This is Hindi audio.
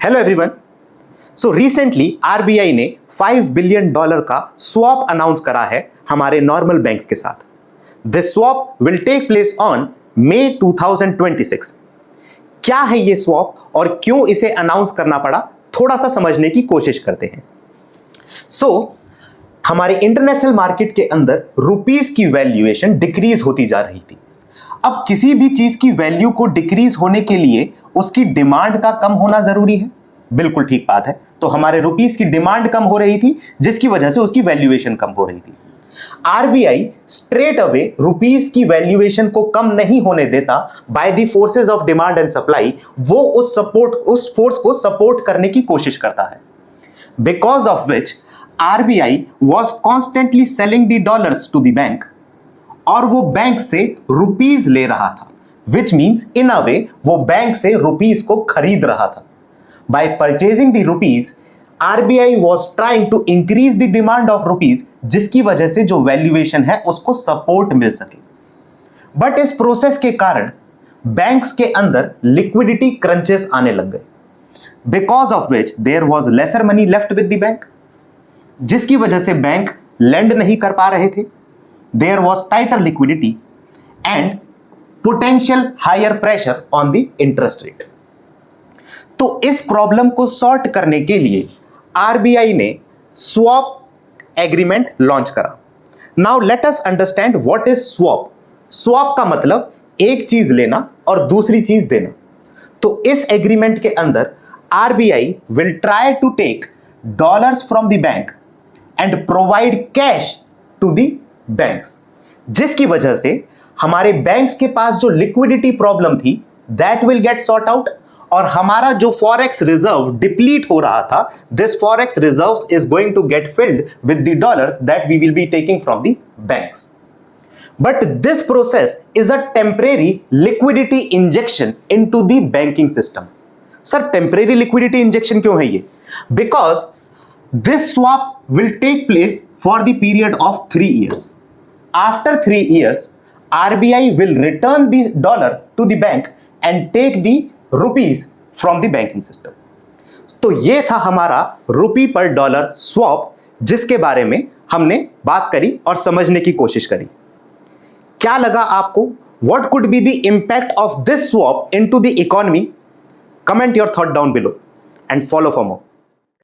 Hello everyone. So recently RBI ने $5 बिलियन का स्वैप अनाउंस करा है हमारे नॉर्मल बैंक्स के साथ। This swap will take place on May 2026। क्या है ये स्वैप और क्यों इसे अनाउंस करना पड़ा, थोड़ा सा समझने की कोशिश करते हैं। हमारे इंटरनेशनल मार्केट के अंदर रुपीस की वैल्यूएशन डिक्रीज होती जा रही थी। अब किसी भी चीज की वैल्यू को डिक्रीज होने के लिए उसकी डिमांड का कम होना जरूरी है। बिल्कुल ठीक बात है। तो हमारे रुपीस की डिमांड कम हो रही थी, जिसकी वजह से उसकी वैल्यूएशन कम हो रही थी। आरबीआई स्ट्रेट अवे रुपीस की वैल्यूएशन को कम नहीं होने देता by the forces of demand and supply. वो उस फोर्स को सपोर्ट करने की कोशिश करता है। Because of which RBI was constantly selling the dollars to the bank, और वो बैंक से रुपीस ले रहा था, विच मीन्स इन अ वे वो बैंक से रुपीस को खरीद रहा था। By purchasing the rupees, RBI was trying to increase the demand of rupees, जिसकी वजह से जो वैल्यूएशन है उसको सपोर्ट मिल सके। बट इस प्रोसेस के कारण बैंक्स के अंदर लिक्विडिटी क्रंचेस आने लग गए, because of which there was lesser money left with the bank, जिसकी वजह से बैंक लेंड नहीं कर पा रहे थे। There was tighter liquidity and potential higher pressure on the interest rate. तो इस प्रॉब्लम को सॉर्ट करने के लिए आरबीआई ने स्वैप एग्रीमेंट लॉन्च करा। Now let us understand what is swap. Swap का मतलब एक चीज लेना और दूसरी चीज देना। तो इस एग्रीमेंट के अंदर RBI will try to take dollars from the bank and provide cash to the banks, जिसकी वजह से हमारे बैंक्स के पास जो लिक्विडिटी प्रॉब्लम थी that will get sort out, और हमारा जो फॉरेक्स रिजर्व डिप्लीट हो रहा था, this forex reserves is going to get filled with the dollars that we will be taking from the banks. But this process is a temporary liquidity injection into the banking system. Sir temporary liquidity injection क्यों है ये? Because this swap will take place for the period of 3 years. After 3 years, RBI will return the dollar to the bank and take the rupees from the banking system. तो ये था हमारा रुपी पर डॉलर स्वैप, जिसके बारे में हमने बात करी और समझने की कोशिश करी। क्या लगा आपको? What could be the impact of this swap into the economy? Comment your thought down below and follow for more.